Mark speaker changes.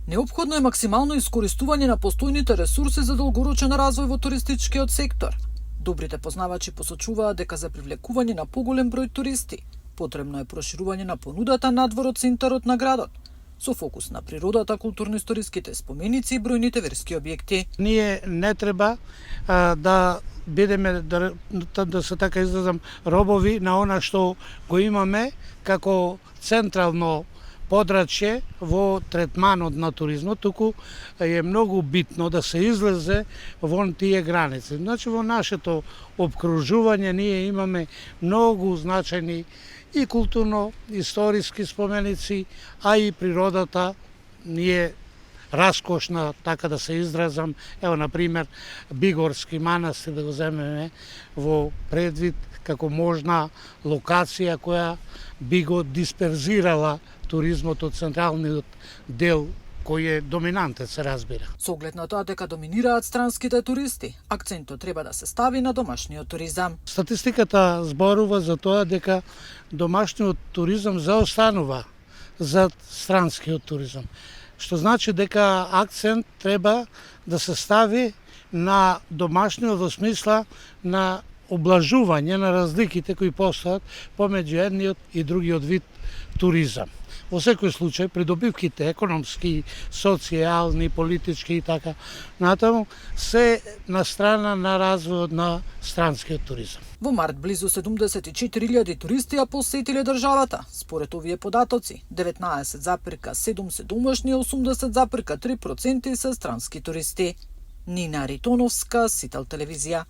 Speaker 1: Неопходно е максимално искористување на постојните ресурси за долгорочен развој во туристичкиот сектор. Добрите познавачи посочуваат дека за привлекување на поголем број туристи потребно е проширување на понудата надвор од центарот на градот, со фокус на природата, културно-историските споменици и бројните верски објекти.
Speaker 2: Ние не треба да бидеме, да се така изразам, робови на она што го имаме како централно подрачје во третманот на туризмот, туку е многу битно да се излезе вон тие граници. Значи, во нашето обкружување ние имаме многу значајни и културно-историски споменици, а и природата ни е раскошна, така да се изразам. Ево, например, Бигорски манастир, да го земеме во предвид како можна локација која би го дисперзирала туризмот од централниот дел кој е доминантен, се разбира.
Speaker 1: Со оглед на тоа дека доминираат странските туристи, акцентот треба да се стави на домашниот туризам.
Speaker 2: Статистиката зборува за тоа дека домашниот туризам заостанува за странскиот туризам, што значи дека акцент треба да се стави на домашниот во смисла на облажување на разликите кои постојат помеѓу едниот и другиот вид туризам. Во секој случај, придобивките економски, социјални, политички и така натаму се на страна на развојот на странскиот туризам.
Speaker 1: Во март близу 74.000 туристи ја посетиле државата. Според овие податоци, 19,7 се домашни, 80,3% се странски туристи. Нина Ритоновска, Сител телевизија.